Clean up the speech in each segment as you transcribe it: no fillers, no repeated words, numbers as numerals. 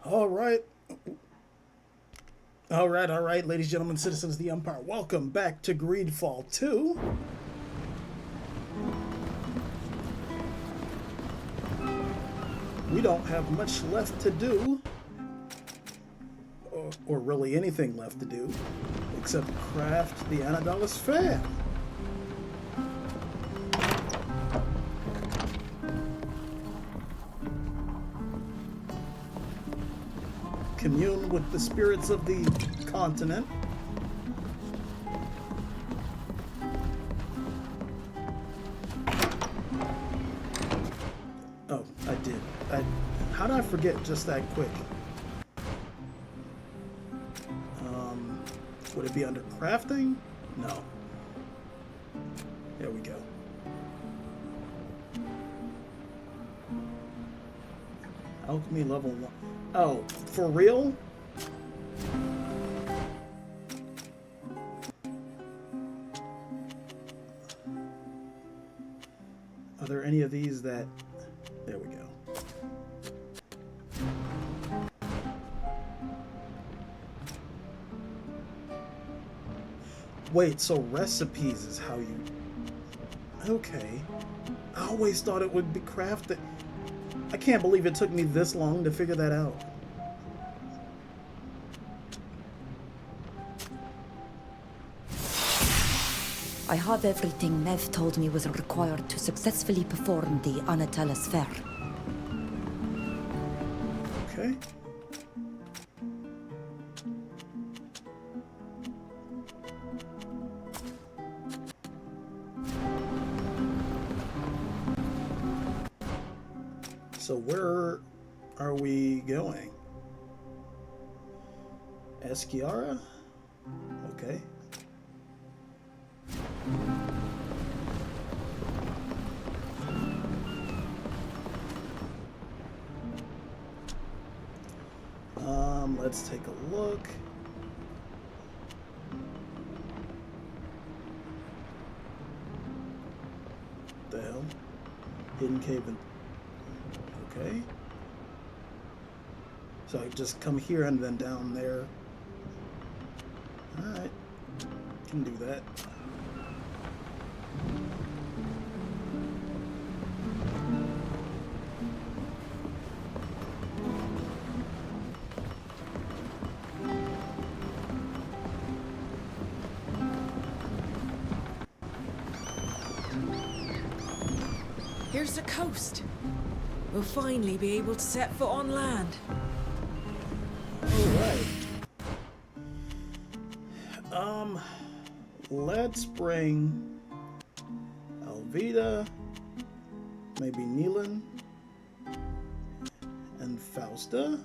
All right. All right, ladies, gentlemen, citizens of the Empire. Welcome back to Greedfall 2. We don't have much left to do, or really anything left to do, except craft the Anadolus fan. Commune with the spirits of the continent. Oh, I did. How did I forget just that quick? Would it be under crafting? No. There we go. Alchemy level 1. Oh, for real? Are there any of these that... There we go. Wait, so recipes is how you... Okay. I always thought it would be crafted... I can't believe it took me this long to figure that out. I have everything Mev told me was required to successfully perform the Anatelis Fair. Okay. So where are we going? Esquiara? Okay. Let's take a look. What the hell? Hidden cave and... Okay. So I just come here and then down there. Alright. Can do that. Here's the coast. We'll finally be able to set foot on land. Alright. Let's bring Alvida, maybe Neelan, and Fausta.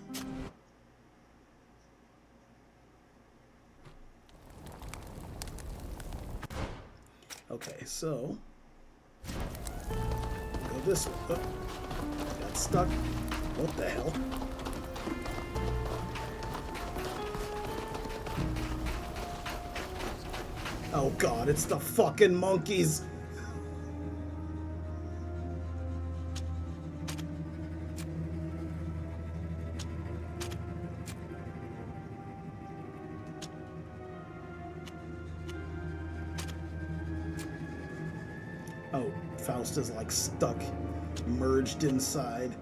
Okay, so go this way. Oh, got stuck. What the hell? Oh god, it's the fucking monkeys! Oh, Faust is like stuck, merged inside.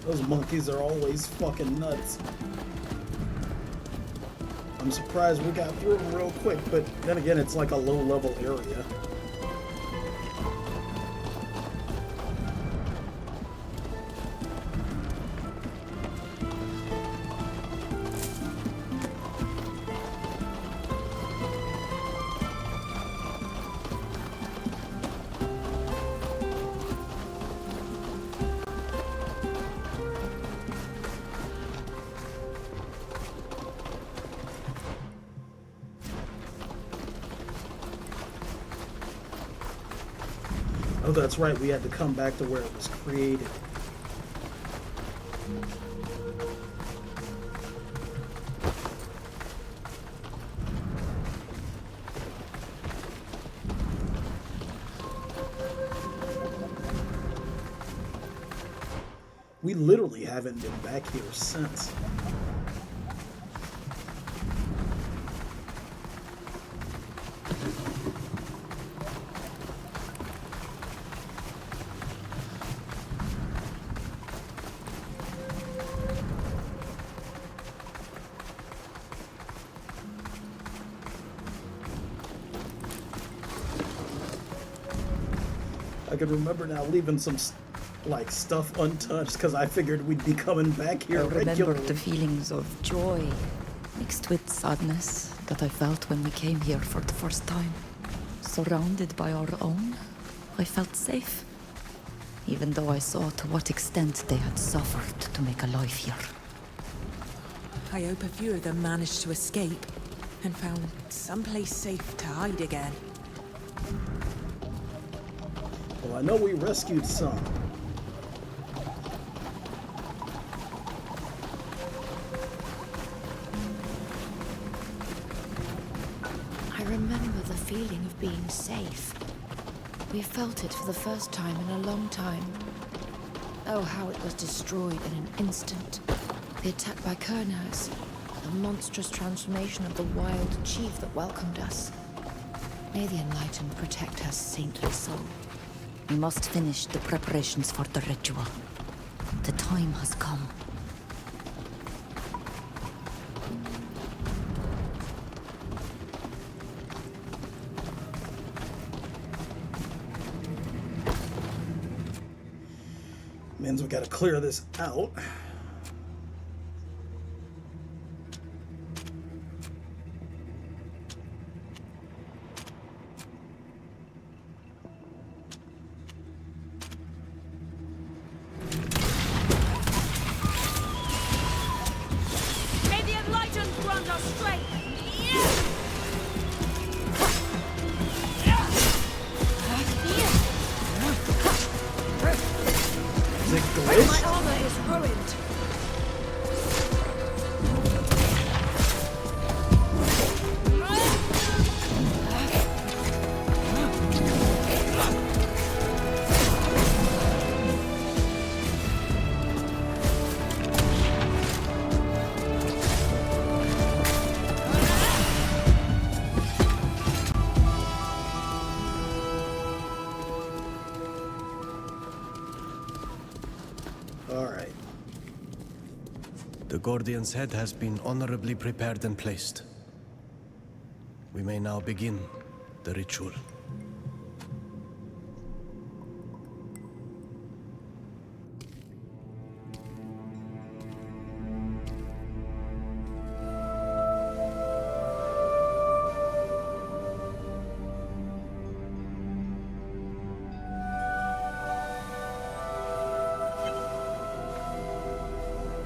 Those monkeys are always fucking nuts. I'm surprised we got through them real quick, but then again, it's like a low-level area. Oh, that's right. We had to come back to where it was created. We literally haven't been back here since. I can remember now leaving some like stuff untouched because I figured we'd be coming back here I remember regularly. the feelings of joy mixed with sadness that I felt when we came here for the first time. Surrounded by our own, I felt safe, even though I saw to what extent they had suffered to make a life here. I hope a few of them managed to escape and found someplace safe to hide again. Well, I know we rescued some. I remember the feeling of being safe. We felt it for the first time in a long time. Oh, how it was destroyed in an instant. The attack by Kerners, the monstrous transformation of the wild chief that welcomed us. May the Enlightened protect her saintly soul. We must finish the preparations for the ritual. The time has come. Means we gotta clear this out. May the Enlightened grant us strength! Is it glitched? My armor is ruined! Alright. The Guardian's head has been honorably prepared and placed. We may now begin the ritual.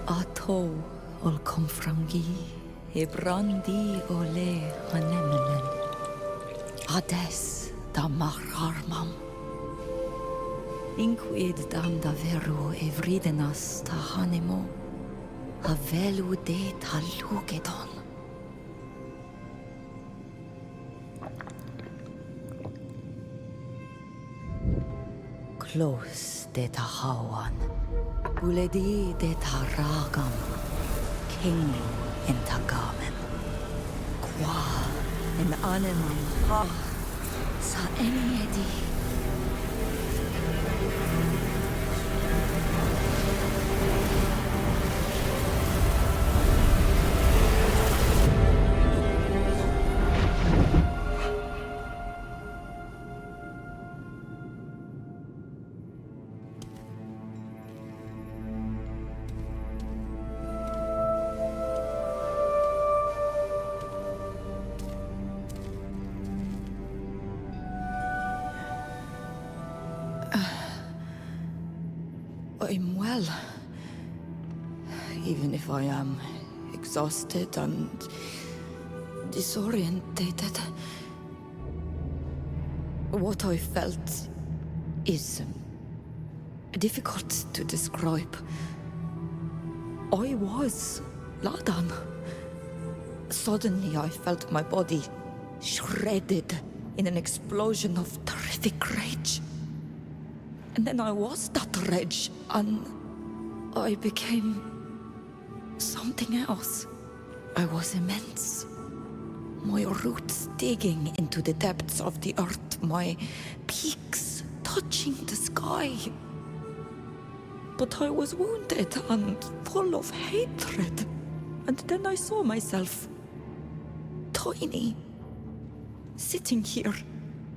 Ato ol komfrangi, e brandi ole hanemelen. Ades da marharmam. Inquid dam da veru evridenas ta hanemo. Havelu de talugedon. Close de tahawan. Uledi de taragam. King in tagamem. Qua in animam ha. Sa eniedi. I'm well. Even if I am exhausted and disorientated. What I felt is difficult to describe. I was Ladan. Suddenly I felt my body shredded in an explosion of terrific rage. And then I was that rage, and I became something else. I was immense. My roots digging into the depths of the earth, my peaks touching the sky. But I was wounded and full of hatred. And then I saw myself, tiny, sitting here,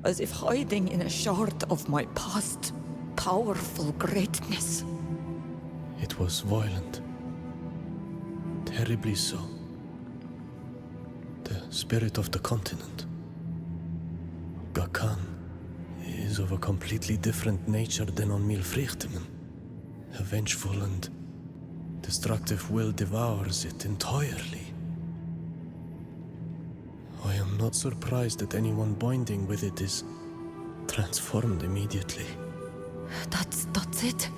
as if hiding in a shard of my past, powerful greatness. It was violent. Terribly so. The spirit of the continent. Gakan is of a completely different nature than on Milfrichtemen. A vengeful and destructive will devours it entirely. I am not surprised that anyone binding with it is transformed immediately. That's it.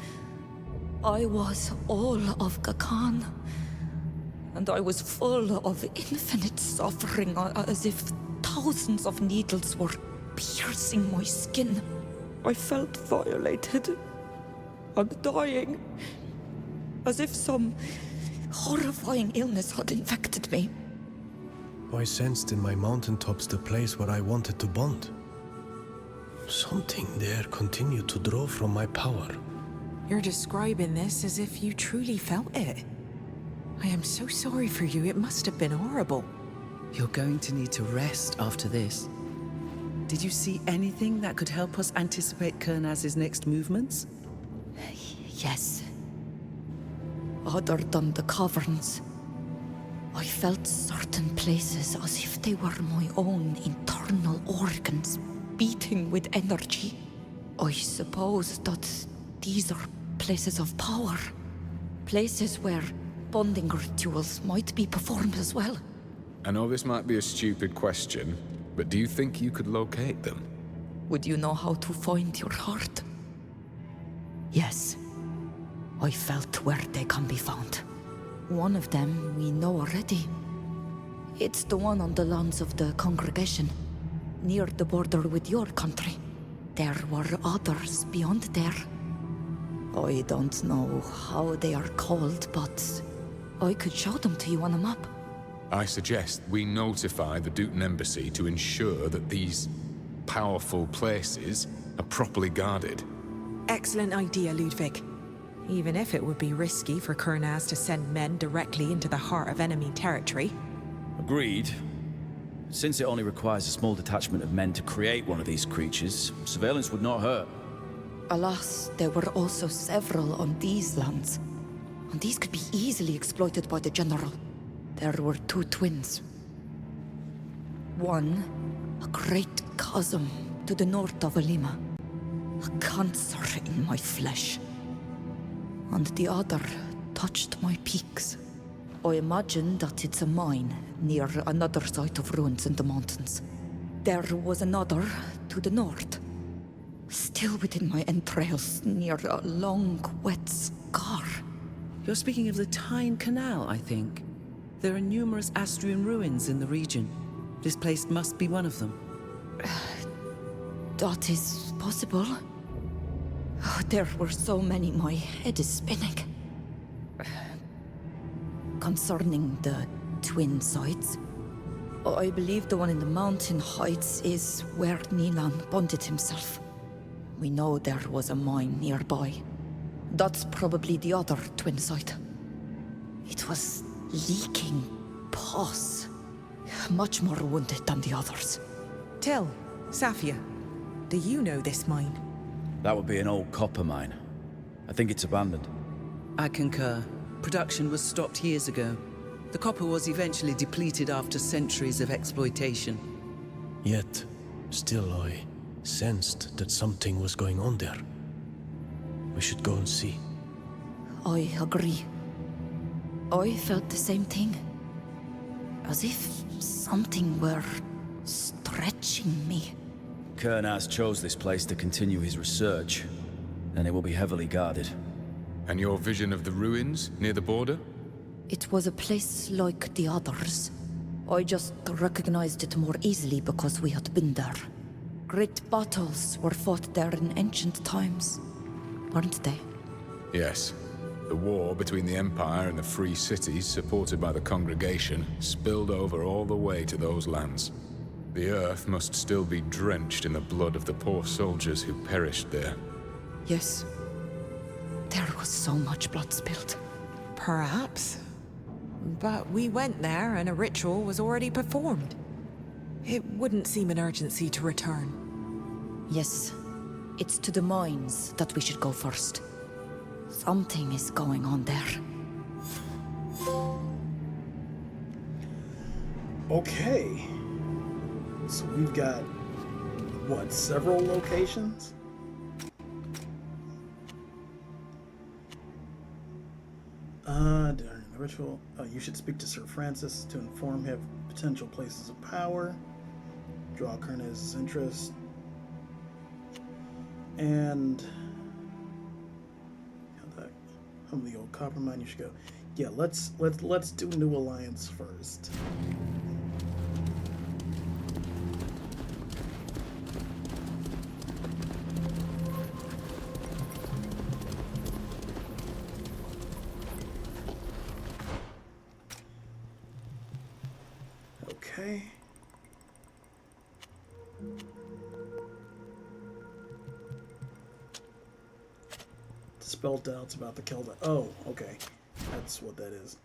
I was all of Gakan. And I was full of infinite suffering, as if thousands of needles were piercing my skin. I felt violated and dying, as if some horrifying illness had infected me. I sensed in my mountaintops the place where I wanted to bond. Something there continued to draw from my power. You're describing this as if you truly felt it. I am so sorry for you. It must have been horrible. You're going to need to rest after this. Did you see anything that could help us anticipate Kernaz's next movements? Yes. Other than the caverns, I felt certain places as if they were my own internal organs, beating with energy. I suppose that these are places of power. Places where bonding rituals might be performed as well. I know this might be a stupid question, but do you think you could locate them? Would you know how to find your heart? Yes. I felt where they can be found. One of them we know already. It's the one on the lands of the congregation, near the border with your country. There were others beyond there. I don't know how they are called, but I could show them to you on a map. I suggest we notify the Dutan Embassy to ensure that these powerful places are properly guarded. Excellent idea, Ludwig. Even if it would be risky for Kernaz to send men directly into the heart of enemy territory. Agreed. Since it only requires a small detachment of men to create one of these creatures, surveillance would not hurt. Alas, there were also several on these lands, and these could be easily exploited by the General. There were two twins. One, a great chasm to the north of Alima, a cancer in my flesh. And the other touched my peaks. I imagine that it's a mine near another site of ruins in the mountains. There was another to the north, still within my entrails, near a long, wet scar. You're speaking of the Tyne Canal, I think. There are numerous Astrian ruins in the region. This place must be one of them. That is possible. Oh, there were so many, my head is spinning. Concerning the twin sites, I believe the one in the mountain heights is where Nilan bonded himself. We know there was a mine nearby. That's probably the other twin site. It was leaking pus. Much more wounded than the others. Till, Safia, do you know this mine? That would be an old copper mine. I think it's abandoned. I concur. Production was stopped years ago. The copper was eventually depleted after centuries of exploitation. Yet, still I sensed that something was going on there. We should go and see. I agree. I felt the same thing. As if something were stretching me, Kernaz chose this place to continue his research, and it will be heavily guarded. And your vision of the ruins near the border? It was a place like the others. I just recognized it more easily because we had been there. Great battles were fought there in ancient times, weren't they? Yes. The war between the Empire and the free cities, supported by the Congregation, spilled over all the way to those lands. The earth must still be drenched in the blood of the poor soldiers who perished there. Yes. There was so much blood spilled. Perhaps. But we went there and a ritual was already performed. It wouldn't seem an urgency to return. Yes. It's to the mines that we should go first. Something is going on there. Okay. So we've got, what, several locations? During the ritual, you should speak to Sir Francis to inform him of potential places of power. Draw Kernaz's interest. And from the old copper mine, you should go. Yeah, let's do New Alliance first. Okay. Dispel doubts about the Kelda. Oh, okay. That's what that is.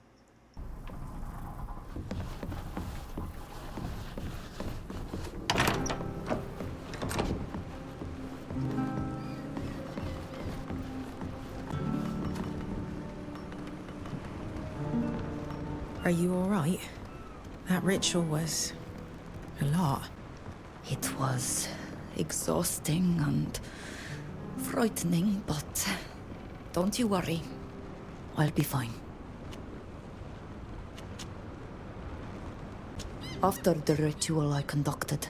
Are you alright? That ritual was a lot. It was exhausting and frightening, but don't you worry. I'll be fine. After the ritual I conducted,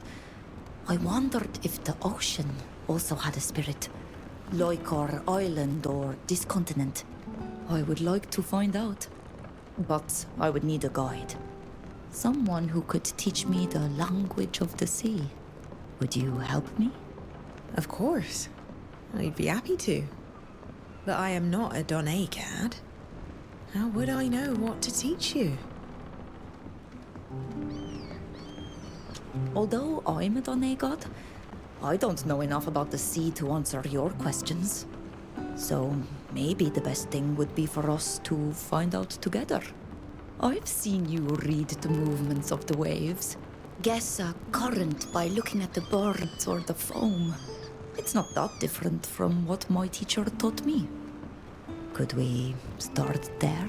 I wondered if the ocean also had a spirit, like our island or this continent. I would like to find out, but I would need a guide. Someone who could teach me the language of the sea. Would you help me? Of course. I'd be happy to. But I am not a Donai cad. How would I know what to teach you? Although I'm a Donai god, I don't know enough about the sea to answer your questions. So maybe the best thing would be for us to find out together. I've seen you read the movements of the waves. Guess a current by looking at the birds or the foam. It's not that different from what my teacher taught me. Could we start there?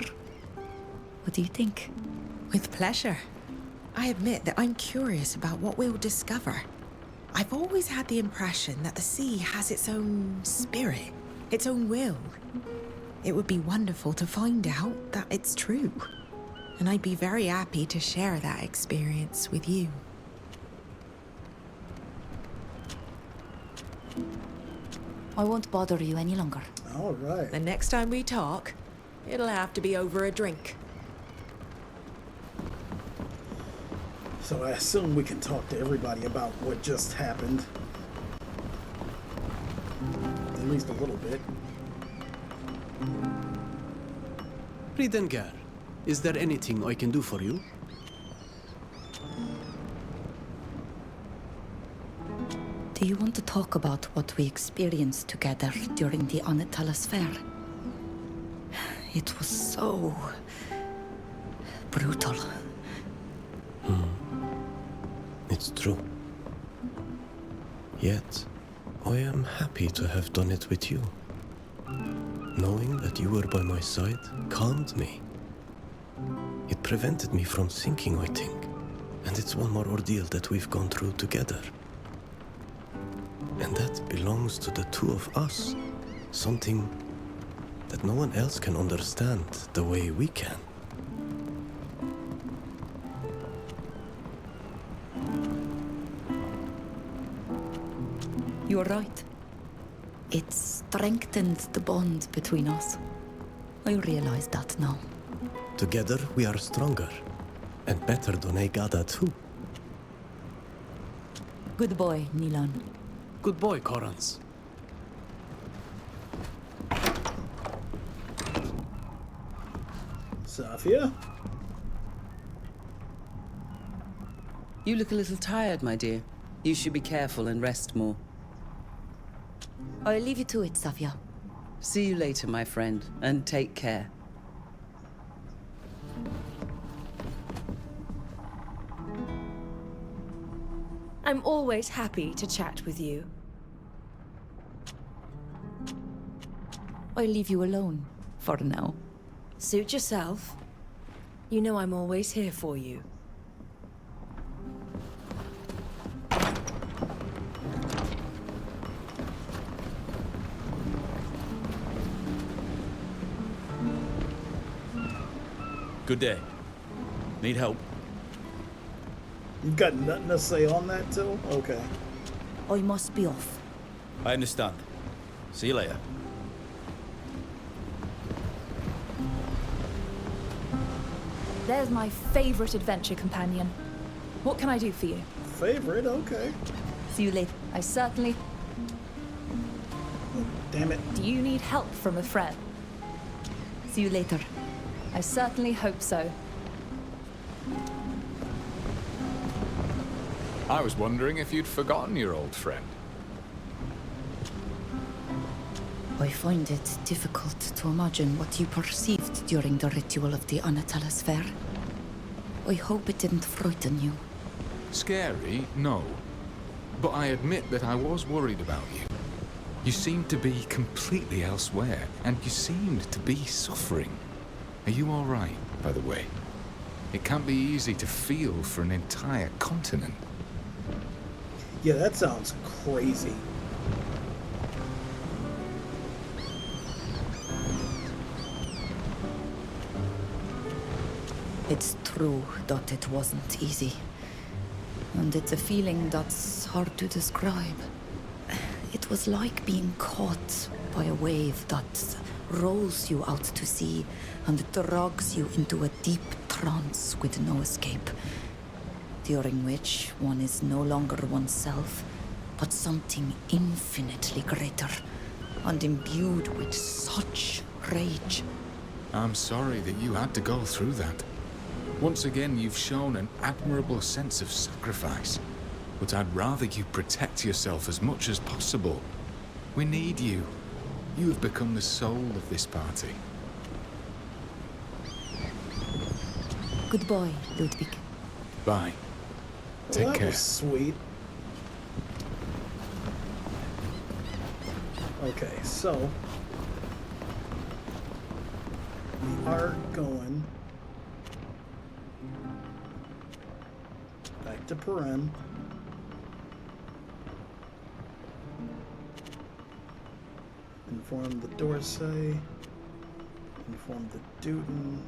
What do you think? With pleasure. I admit that I'm curious about what we'll discover. I've always had the impression that the sea has its own spirit, its own will. It would be wonderful to find out that it's true. And I'd be very happy to share that experience with you. I won't bother you any longer. All right. The next time we talk, it'll have to be over a drink. So I assume we can talk to everybody about what just happened. At least a little bit. Ridengar, is there anything I can do for you? Do you want to talk about what we experienced together during the Anatalas Fair? It was so brutal. It's true. Yet, I am happy to have done it with you. Knowing that you were by my side calmed me. It prevented me from sinking, I think. And it's one more ordeal that we've gone through together. And that belongs to the two of us. Something that no one else can understand the way we can. You are right. It strengthened the bond between us. I realize that now. Together we are stronger. And better than Egada too. Good boy, Nilan. Good boy, Korans. Safia? You look a little tired, my dear. You should be careful and rest more. I'll leave you to it, Safia. See you later, my friend, and take care. I'm always happy to chat with you. I'll leave you alone, for now. Suit yourself. You know I'm always here for you. Good day. Need help? You've got nothing to say on that, too? Okay. I must be off. I understand. See you later. There's my favorite adventure companion. What can I do for you? Favorite? Okay. See you later. I certainly... Oh, damn it. Do you need help from a friend? See you later. I certainly hope so. I was wondering if you'd forgotten your old friend. I find it difficult to imagine what you perceived during the ritual of the Anatellas Fair. I hope it didn't frighten you. Scary? No. But I admit that I was worried about you. You seemed to be completely elsewhere, and you seemed to be suffering. Are you all right, by the way? It can't be easy to feel for an entire continent. Yeah, that sounds crazy. It's true that it wasn't easy. And it's a feeling that's hard to describe. It was like being caught by a wave that rolls you out to sea and drags you into a deep trance with no escape, during which one is no longer oneself, but something infinitely greater, and imbued with such rage. I'm sorry that you had to go through that. Once again, you've shown an admirable sense of sacrifice. But I'd rather you protect yourself as much as possible. We need you. You have become the soul of this party. Goodbye, Ludwig. Bye. Well, Take that care. was sweet. Okay, so we are going back to Perrin. Inform the Dorsey. Inform the Duden.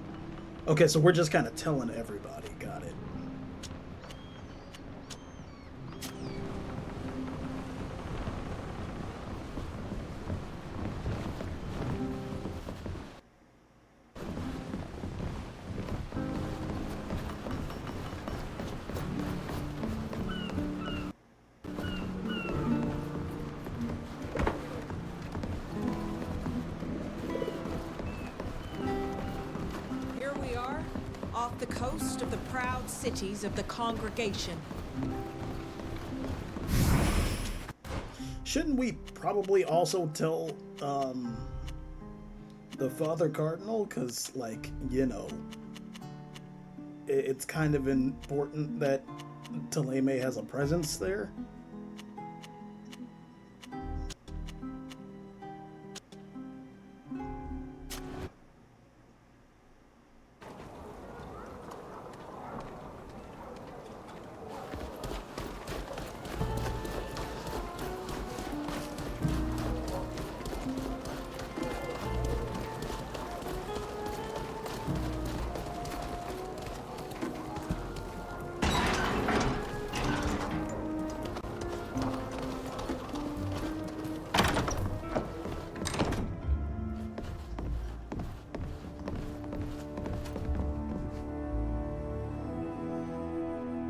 Okay, so we're just kind of telling everybody. Got it. Here we are, off the coast of the proud cities of the Congregation. Shouldn't we probably also tell the Father Cardinal? Because, like, you know, it's kind of important that Thélème has a presence there.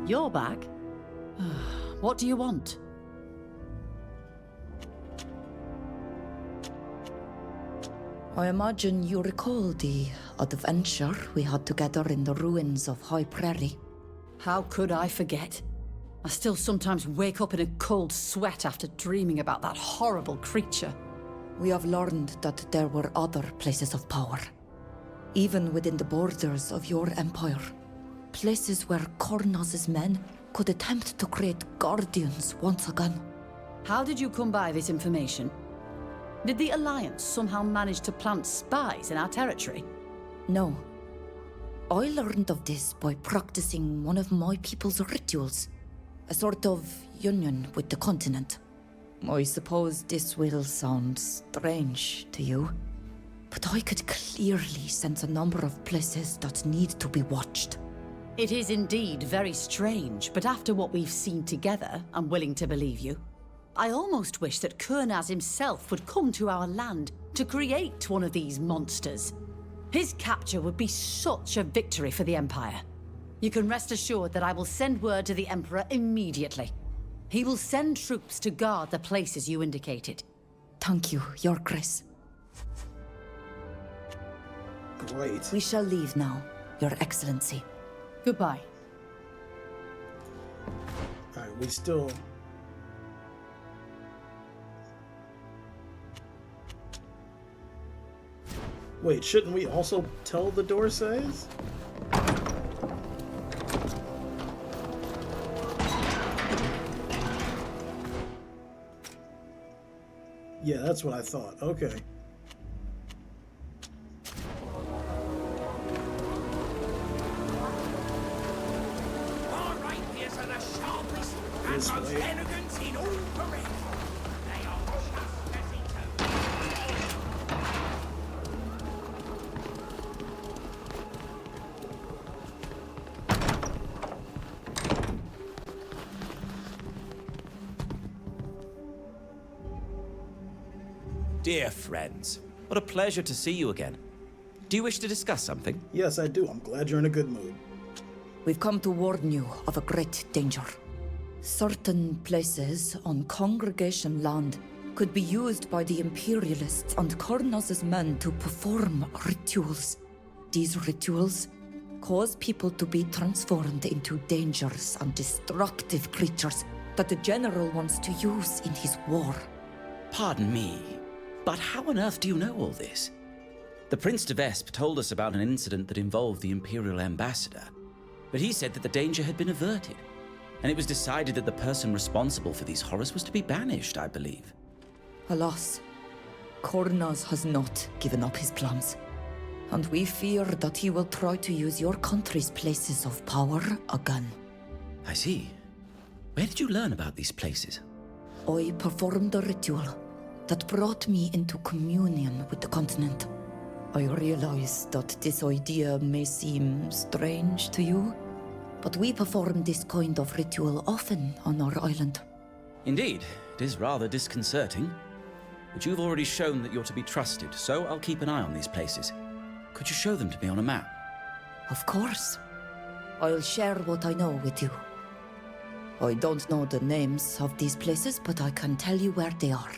You're back? What do you want? I imagine you recall the adventure we had together in the ruins of High Prairie. How could I forget? I still sometimes wake up in a cold sweat after dreaming about that horrible creature. We have learned that there were other places of power, even within the borders of your empire. Places where Kornaz's men could attempt to create guardians once again. How did you come by this information? Did the Alliance somehow manage to plant spies in our territory? No. I learned of this by practicing one of my people's rituals. A sort of union with the continent. I suppose this will sound strange to you, but I could clearly sense a number of places that need to be watched. It is indeed very strange, but after what we've seen together, I'm willing to believe you. I almost wish that Kurnaz himself would come to our land to create one of these monsters. His capture would be such a victory for the Empire. You can rest assured that I will send word to the Emperor immediately. He will send troops to guard the places you indicated. Thank you, Your Grace. Great. We shall leave now, Your Excellency. Goodbye. Alright, we still... Wait, shouldn't we also tell the Dorsays? Yeah, that's what I thought. Okay. Our rapiers are the sharpest and This most way. elegant in all the realm. They are just as eternal. Dear friends, what a pleasure to see you again. Do you wish to discuss something? Yes, I do. I'm glad you're in a good mood. We've come to warn you of a great danger. Certain places on Congregation land could be used by the Imperialists and Kornaz's men to perform rituals. These rituals cause people to be transformed into dangerous and destructive creatures that the General wants to use in his war. Pardon me, but how on earth do you know all this? The Prince de Vespe told us about an incident that involved the Imperial Ambassador, but he said that the danger had been averted, and it was decided that the person responsible for these horrors was to be banished, I believe. Alas, Kornaz has not given up his plans, and we fear that he will try to use your country's places of power again. I see. Where did you learn about these places? I performed a ritual that brought me into communion with the continent. I realize that this idea may seem strange to you, but we perform this kind of ritual often on our island. Indeed, it is rather disconcerting. But you've already shown that you're to be trusted, so I'll keep an eye on these places. Could you show them to me on a map? Of course. I'll share what I know with you. I don't know the names of these places, but I can tell you where they are.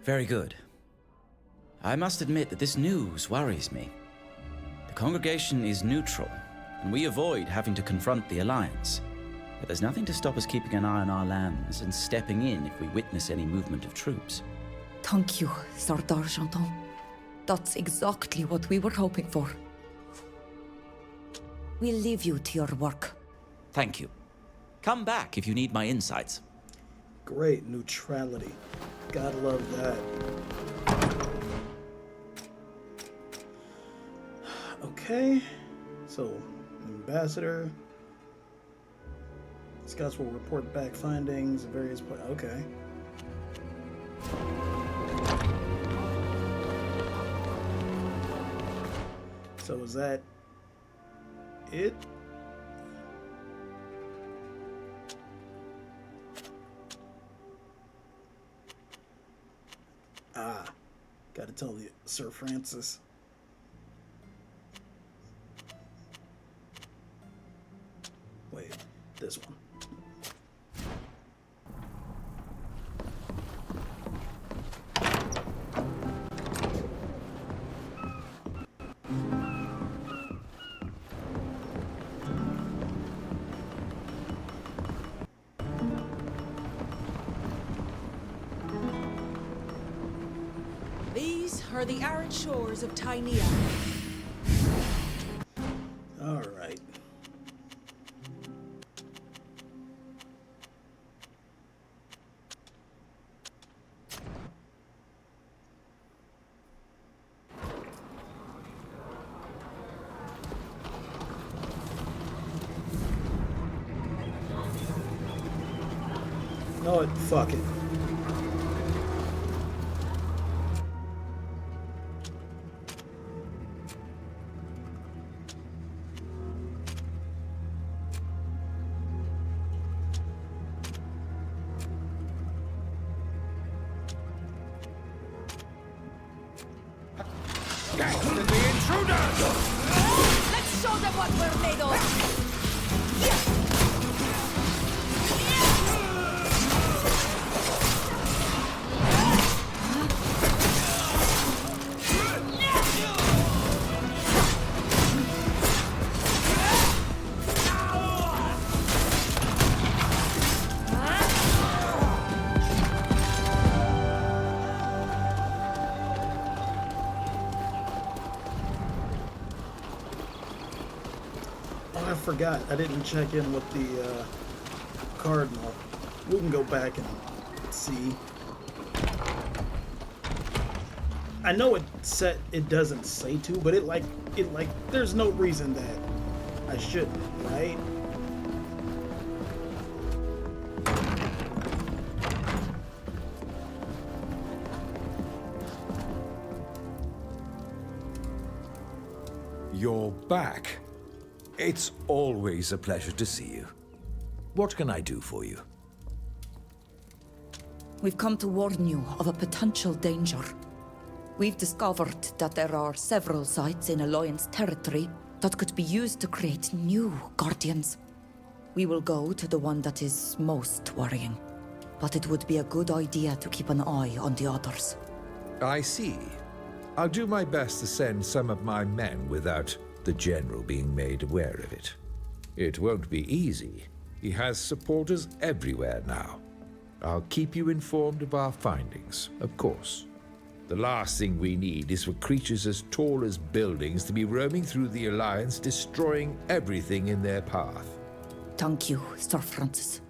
Very good. I must admit that this news worries me. The congregation is neutral, and we avoid having to confront the Alliance. But there's nothing to stop us keeping an eye on our lands and stepping in if we witness any movement of troops. Thank you, Sardar Janton. That's exactly what we were hoping for. We'll leave you to your work. Thank you. Come back if you need my insights. Great. Neutrality. Gotta love that. Okay. So, Ambassador. Scouts will report back findings at various points. Okay. So is that it? Ah, gotta tell you, Sir Francis. Wait, this one. These are the arid shores of Tynea. All right. No, it. Fuck it. Get to the intruders! Let's show them what we're made of! Oh, I forgot. I didn't check in with the cardinal. We can go back and see. I know it doesn't say to, but it like there's no reason that I shouldn't, right? You're back. It's always a pleasure to see you. What can I do for you? We've come to warn you of a potential danger. We've discovered that there are several sites in Alliance territory that could be used to create new Guardians. We will go to the one that is most worrying, but it would be a good idea to keep an eye on the others. I see. I'll do my best to send some of my men without the General being made aware of it. It won't be easy. He has supporters everywhere now. I'll keep you informed of our findings, of course. The last thing we need is for creatures as tall as buildings to be roaming through the Alliance, destroying everything in their path. Thank you, Sir Francis.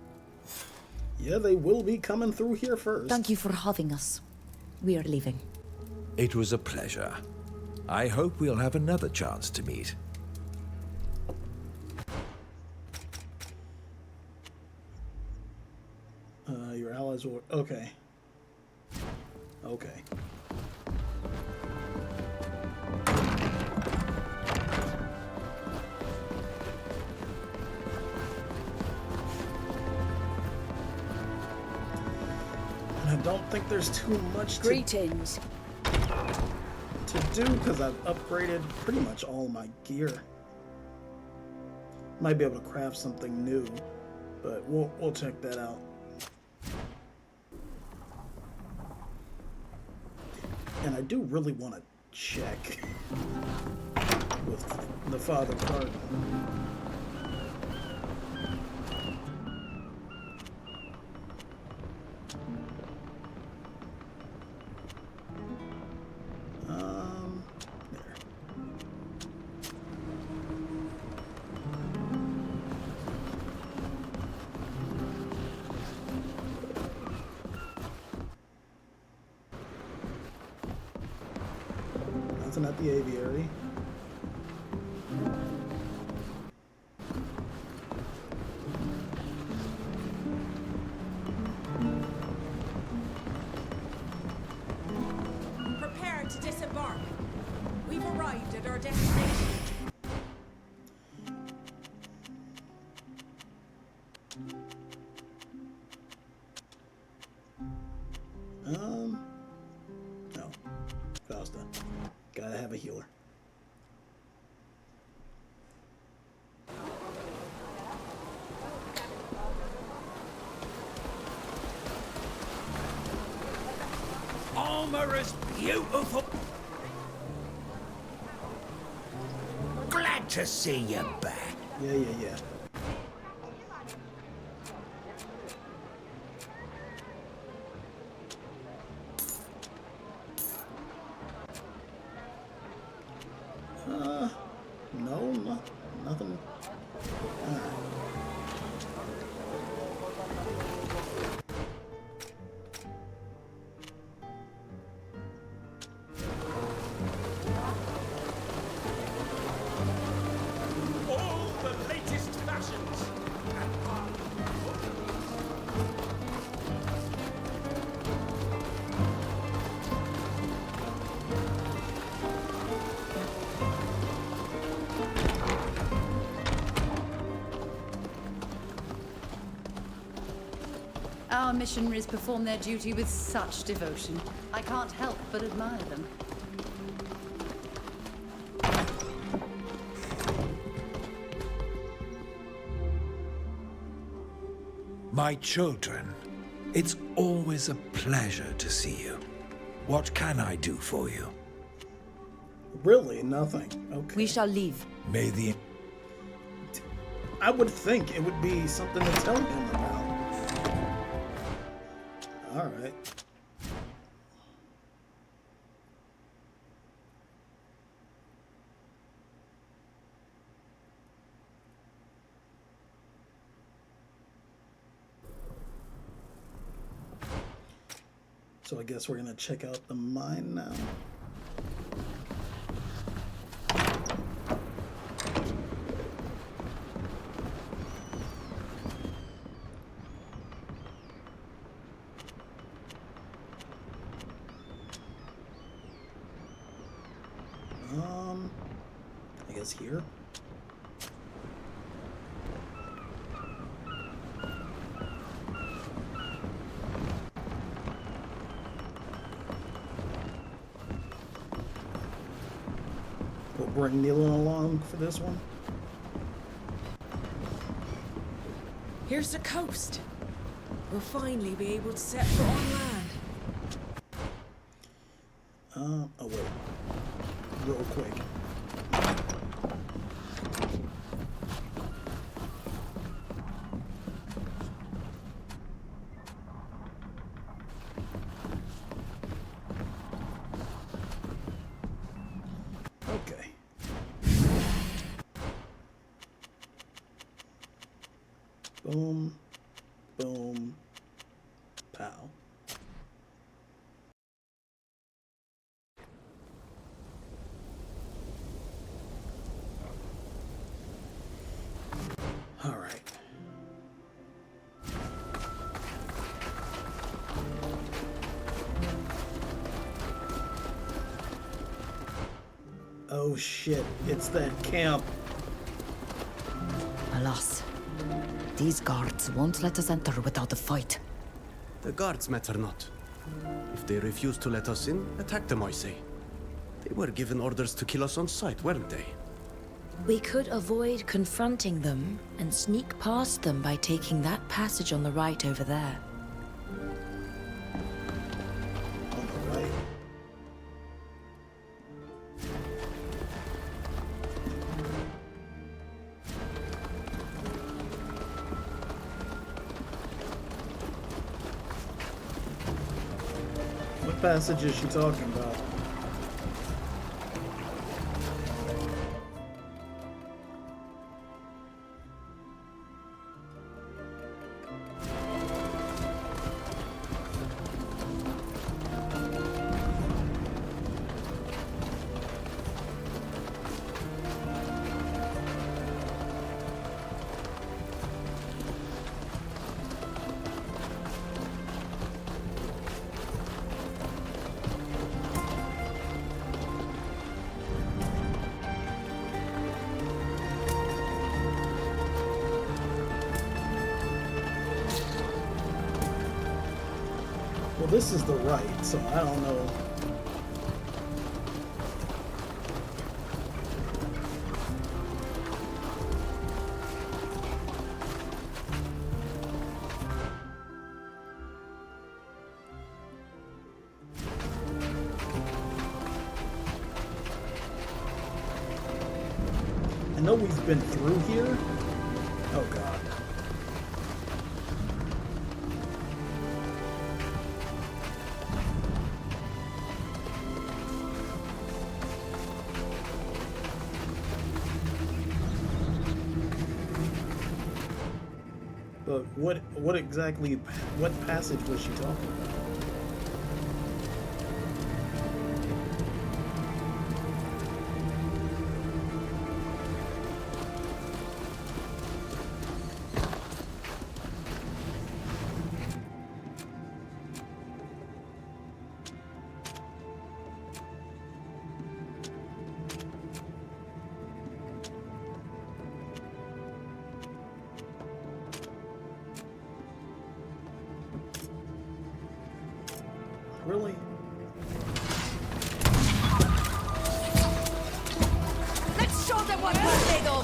Yeah, they will be coming through here first. Thank you for having us. We are leaving. It was a pleasure. I hope we'll have another chance to meet. Your allies will... Okay. Okay. And I don't think there's too much Greetings. to do because I've upgraded pretty much all my gear. Might be able to craft something new, but we'll check that out. And I do really want to check with the Father Cardinal. There. Nothing at the aviary. Prepare to disembark. We've arrived at our destination. No. Fausta. Gotta have a healer. Alma is beautiful. Glad to see you back. Yeah. No, nothing. All the latest fashions. Our missionaries perform their duty with such devotion. I can't help but admire them. My children, it's always a pleasure to see you. What can I do for you? Really, nothing. Okay. We shall leave. May the... I would think it would be something to tell him about. All right. So I guess we're gonna check out the mine now. I guess here. We'll bring Nealon along for this one. Here's the coast. We'll finally be able to set foot on land. Oh wait. Real quick. Okay. Boom, boom, pow. All right. Oh shit, it's that camp. Alas, these guards won't let us enter without a fight. The guards matter not. If they refuse to let us in, attack them, I say. They were given orders to kill us on sight, weren't they? We could avoid confronting them and sneak past them by taking that passage on the right over there. On the right. What passage is she talking about? Well, this is the right, so I don't know. know we've been through here. Oh god. But what exactly, what passage was she talking about? Really? Let's show them what we're made of!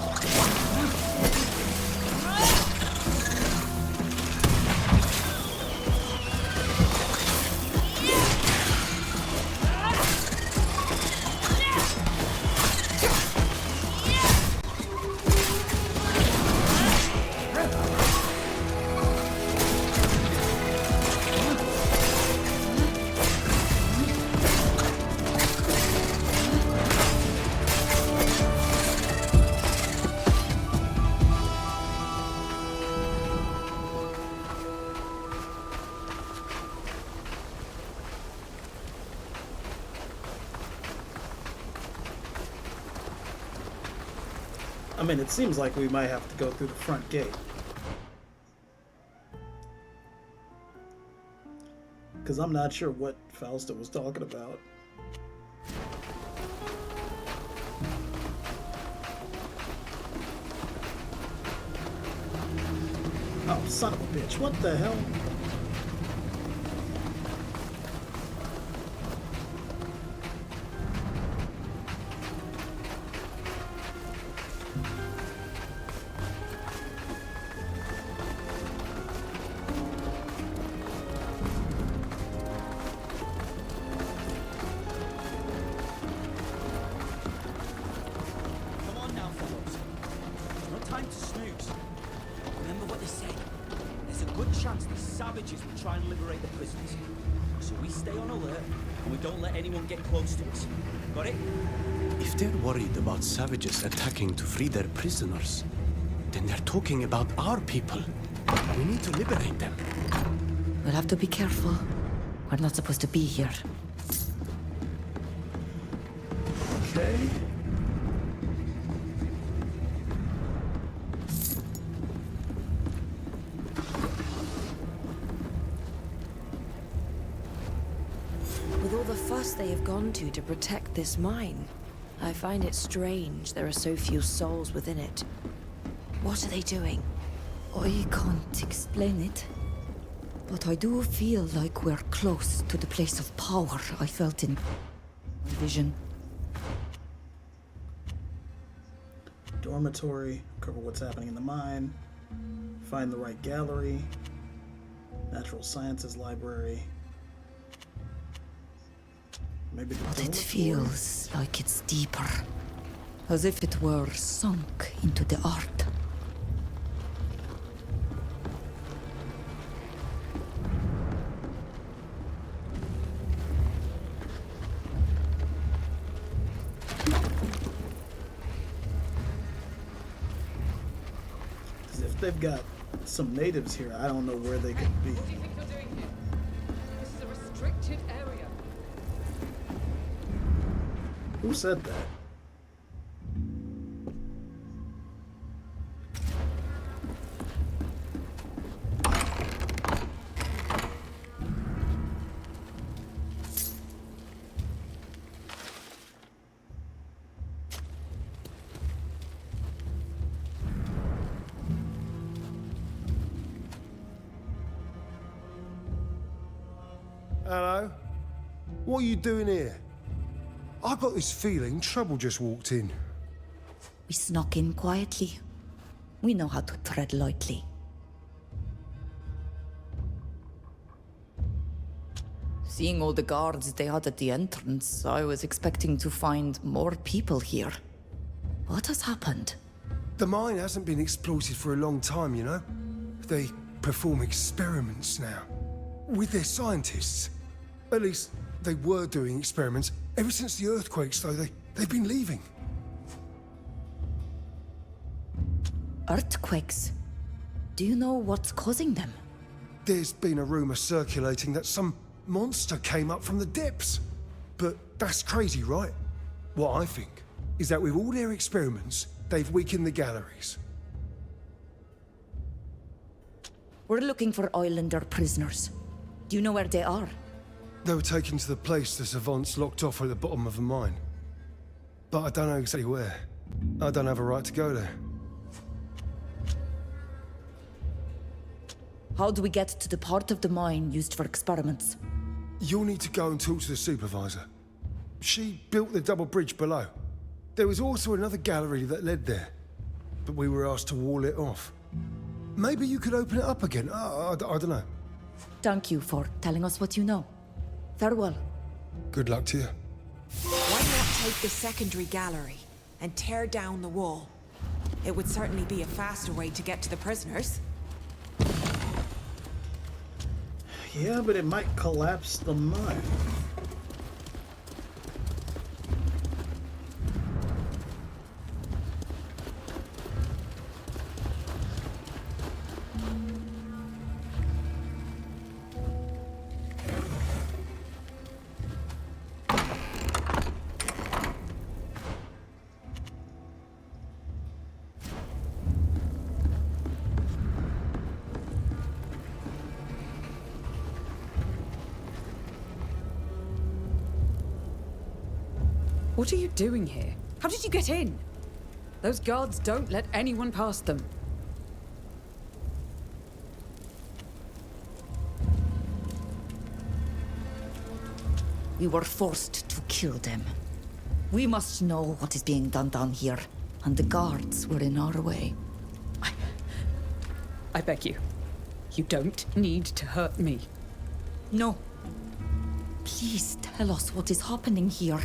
I mean, it seems like we might have to go through the front gate. Because I'm not sure what Fausta was talking about. Oh, son of a bitch. What the hell? Come on now, fellows. There's no time to snooze. Remember what they said. There's a good chance these savages will try and liberate the prisoners. So we stay on alert, and we don't let anyone get close to us. Got it? If they're worried about savages attacking to free their prisoners, then they're talking about our people. We need to liberate them. We'll have to be careful. We're not supposed to be here. Okay. With all the fuss they have gone to protect this mine, I find it strange there are so few souls within it. What are they doing? I can't explain it, but I do feel like we're close to the place of power I felt in my vision. Dormitory, cover what's happening in the mine, find the right gallery, natural sciences library. Maybe the But it dormitory? feels like it's deeper, as if it were sunk into the art. If they've got some natives here, I don't know where they could be. What do you think you're doing here? This is a restricted area. Who said that? Hello? What are you doing here? I got this feeling trouble just walked in. We snuck in quietly. We know how to tread lightly. Seeing all the guards they had at the entrance, I was expecting to find more people here. What has happened? The mine hasn't been exploited for a long time, you know? They perform experiments now. With their scientists. At least, they were doing experiments. Ever since the earthquakes, though, they've been leaving. Earthquakes? Do you know what's causing them? There's been a rumor circulating that some monster came up from the depths. But that's crazy, right? What I think is that with all their experiments, they've weakened the galleries. We're looking for Islander prisoners. Do you know where they are? They were taken to the place the savants locked off at the bottom of a mine. But I don't know exactly where. I don't have a right to go there. How do we get to the part of the mine used for experiments? You'll need to go and talk to the supervisor. She built the double bridge below. There was also another gallery that led there, but we were asked to wall it off. Maybe you could open it up again. I don't know. Thank you for telling us what you know. Farewell. Good luck to you. Why not take the secondary gallery and tear down the wall? It would certainly be a faster way to get to the prisoners. Yeah, but it might collapse the mine. What are you doing here? How did you get in? Those guards don't let anyone past them. We were forced to kill them. We must know what is being done down here, and the guards were in our way. I beg you. You don't need to hurt me. No. Please tell us what is happening here.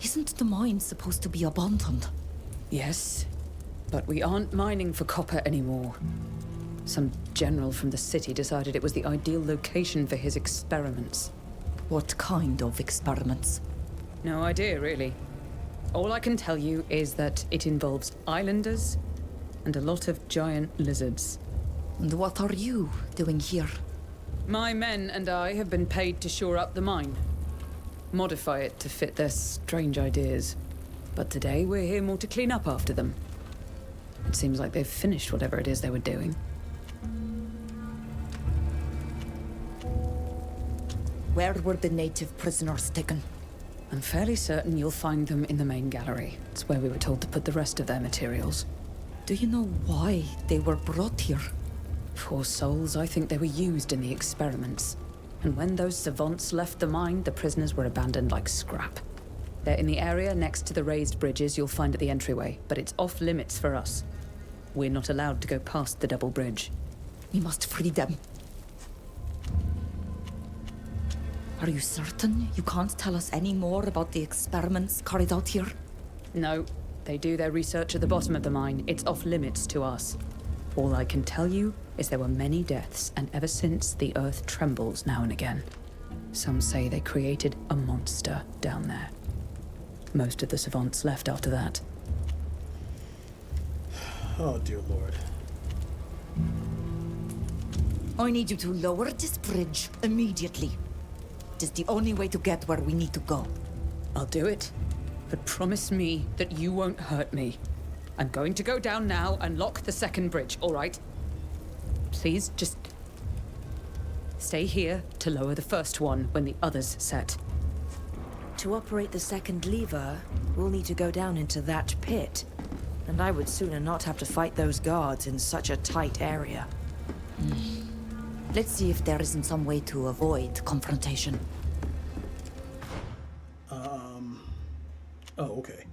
Isn't the mine supposed to be abandoned? Yes, but we aren't mining for copper anymore. Some general from the city decided it was the ideal location for his experiments. What kind of experiments? No idea, really. All I can tell you is that it involves islanders and a lot of giant lizards. And what are you doing here? My men and I have been paid to shore up the mine. Modify it to fit their strange ideas. But today we're here more to clean up after them. It seems like they've finished whatever it is they were doing. Where were the native prisoners taken? I'm fairly certain you'll find them in the main gallery. It's where we were told to put the rest of their materials. Do you know why they were brought here? Poor souls, I think they were used in the experiments. And when those savants left the mine, the prisoners were abandoned like scrap. They're in the area next to the raised bridges you'll find at the entryway, but it's off limits for us. We're not allowed to go past the double bridge. We must free them. Are you certain you can't tell us any more about the experiments carried out here? No, they do their research at the bottom of the mine. It's off limits to us. All I can tell you is there were many deaths, and ever since, the earth trembles now and again. Some say they created a monster down there. Most of the savants left after that. Oh, dear Lord. I need you to lower this bridge immediately. It is the only way to get where we need to go. I'll do it, but promise me that you won't hurt me. I'm going to go down now and lock the second bridge, all right? Please, just stay here to lower the first one when the others set. To operate the second lever, we'll need to go down into that pit. And I would sooner not have to fight those guards in such a tight area. Let's see if there isn't some way to avoid confrontation. Oh, okay.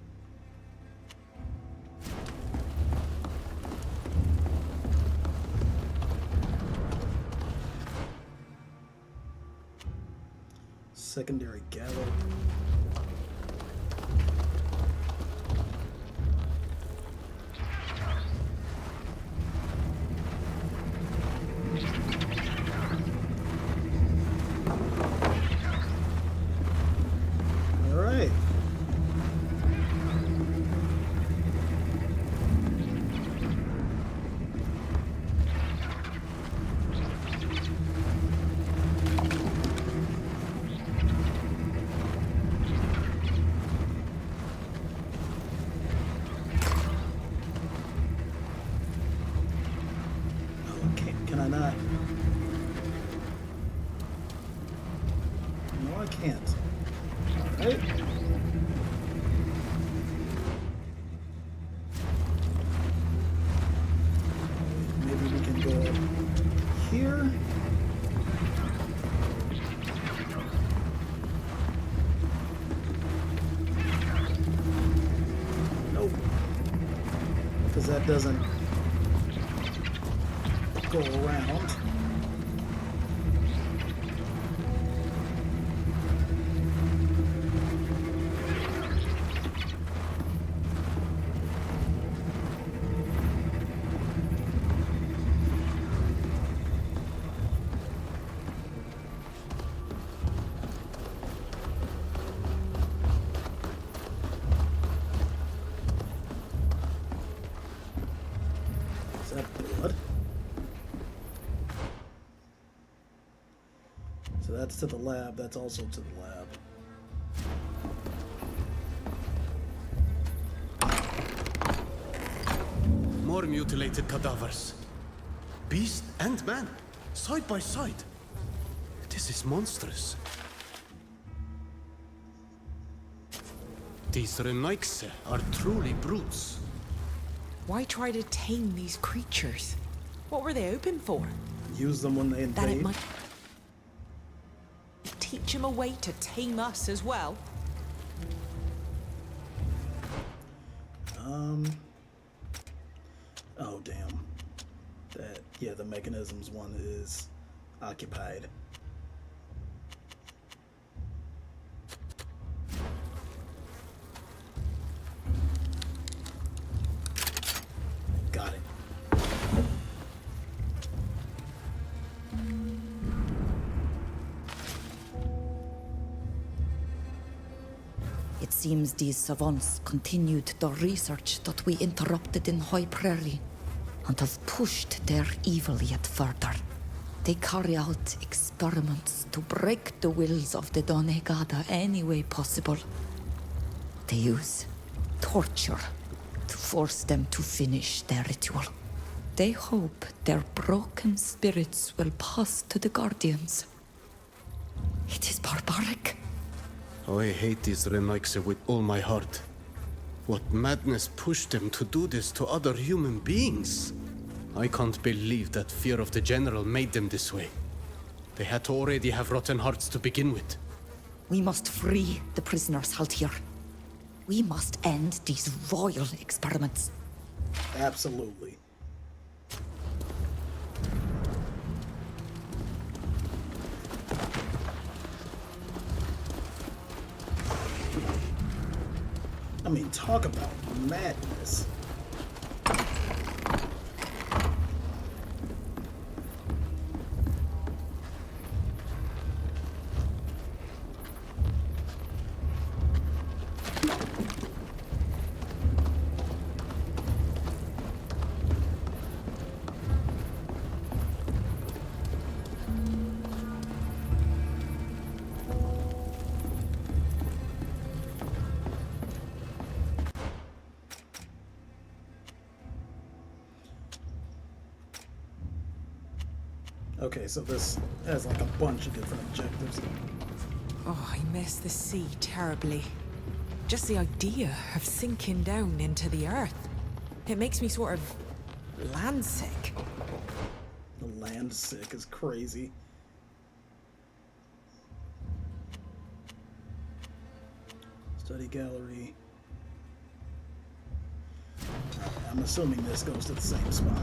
Secondary gallery. Can I not? No, I can't. Alright. Maybe we can go up here. Nope. Because that doesn't go around. Is that blood? So that's to the lab. That's also to the lab. More mutilated cadavers. Beast and man, side by side. This is monstrous. These Renaikse are truly brutes. Why try to tame these creatures? What were they open for? Use them when they That it invade. might teach them a way to tame us as well. Oh, damn. That, yeah, the mechanisms one is occupied. Got it. It seems these savants continued the research that we interrupted in High Prairie and have pushed their evil yet further. They carry out experiments to break the wills of the Donegada any way possible. They use torture to force them to finish their ritual. They hope their broken spirits will pass to the Guardians. It is barbaric. I hate these Renaikse with all my heart. What madness pushed them to do this to other human beings? I can't believe that fear of the General made them this way. They had to already have rotten hearts to begin with. We must free the prisoners held here. We must end these royal experiments. Absolutely. I mean, talk about madness. Okay, so this has like a bunch of different objectives. Oh, I miss the sea terribly. Just the idea of sinking down into the earth. It makes me sort of land sick. The land sick is crazy. Study gallery. I'm assuming this goes to the same spot.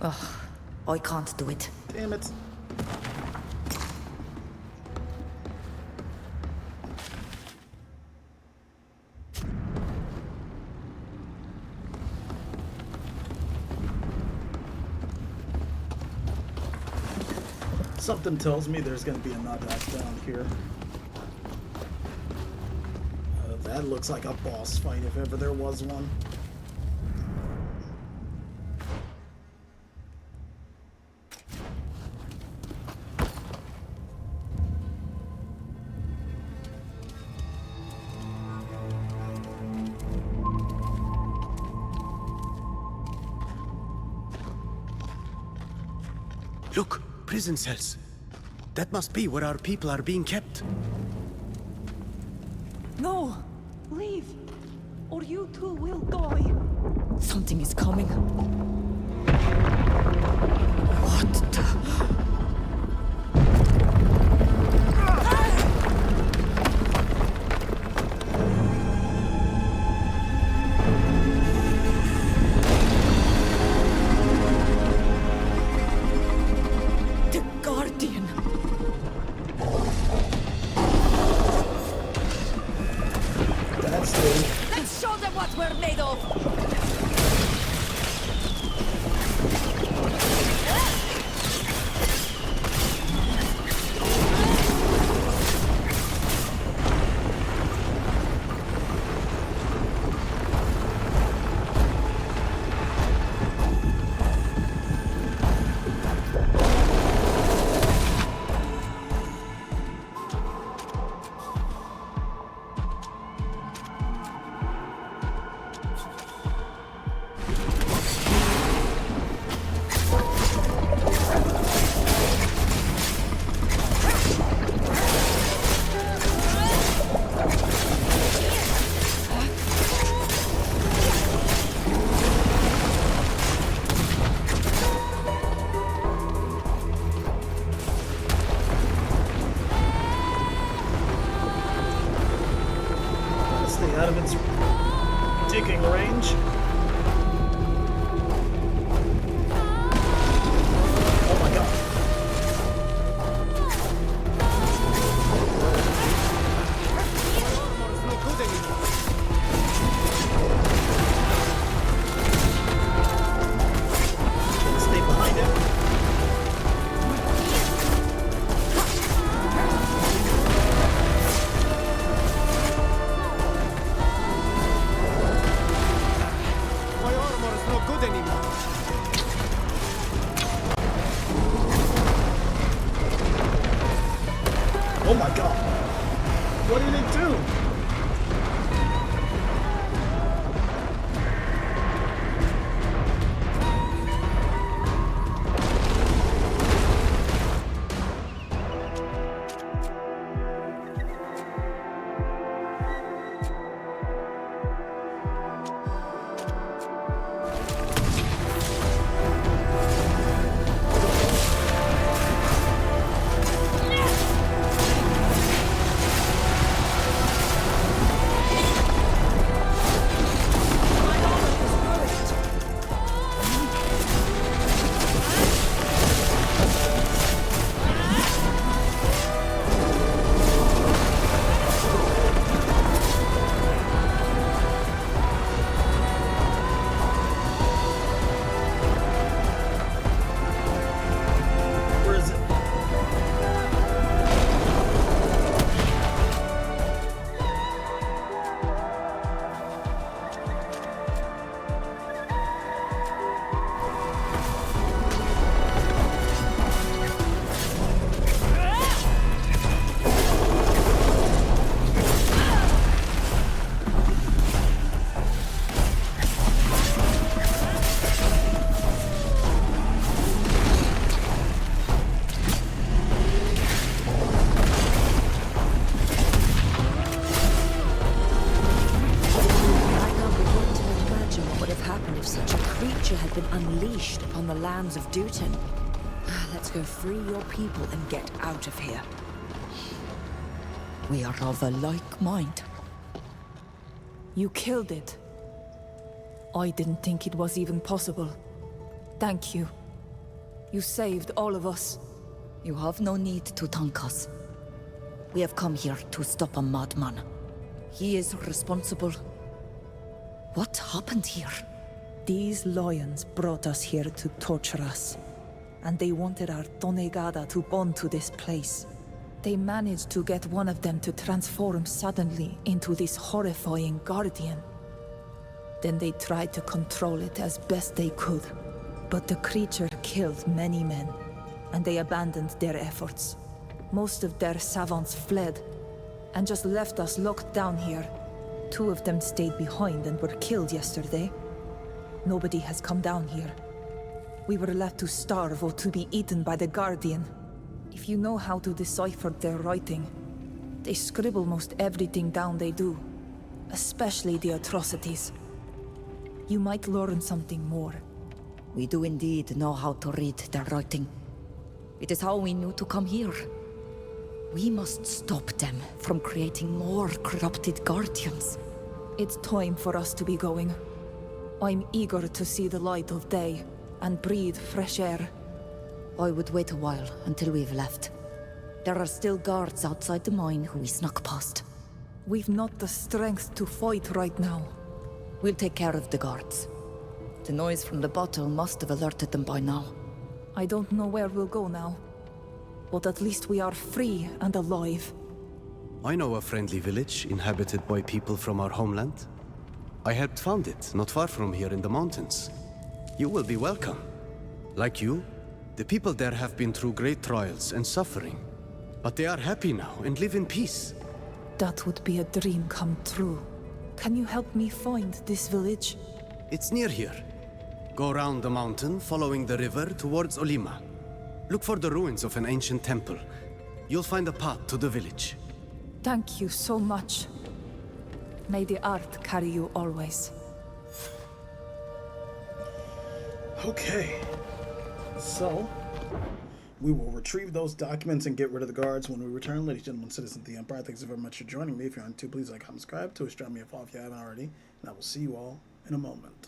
Ugh, I can't do it. Damn it. Something tells me there's going to be a knockback down here. That looks like a boss fight if ever there was one. Look, prison cells. That must be where our people are being kept. No! Leave! Or you too will die! Something is coming. What the... Let's show them what we're made of! Out of its digging range. Oh my god. Stay behind it. Oh my god. What did it do? Unleashed upon the lands of Dutin. Let's go free your people and get out of here. We are of a like mind. You killed it. I didn't think it was even possible. Thank you. You saved all of us. You have no need to thank us. We have come here to stop a madman. He is responsible. What happened here? These lions brought us here to torture us. And they wanted our Tonegada to bond to this place. They managed to get one of them to transform suddenly into this horrifying guardian. Then they tried to control it as best they could. But the creature killed many men, and they abandoned their efforts. Most of their savants fled, and just left us locked down here. 2 of them stayed behind and were killed yesterday. Nobody has come down here. We were left to starve or to be eaten by the Guardian. If you know how to decipher their writing, they scribble most everything down they do, especially the atrocities. You might learn something more. We do indeed know how to read their writing. It is how we knew to come here. We must stop them from creating more corrupted guardians. It's time for us to be going. I'm eager to see the light of day and breathe fresh air. I would wait a while until we've left. There are still guards outside the mine who we snuck past. We've not the strength to fight right now. We'll take care of the guards. The noise from the bottle must have alerted them by now. I don't know where we'll go now. But at least we are free and alive. I know a friendly village inhabited by people from our homeland. I helped found it, not far from here in the mountains. You will be welcome. Like you, the people there have been through great trials and suffering. But they are happy now and live in peace. That would be a dream come true. Can you help me find this village? It's near here. Go around the mountain, following the river towards Olima. Look for the ruins of an ancient temple. You'll find a path to the village. Thank you so much. May the art carry you always. Okay. So, we will retrieve those documents and get rid of the guards when we return. Ladies, gentlemen, citizens of the Empire, thanks very much for joining me. If you're on YouTube, please like, comment, subscribe. Twitch, drop me a follow if you haven't already. And I will see you all in a moment.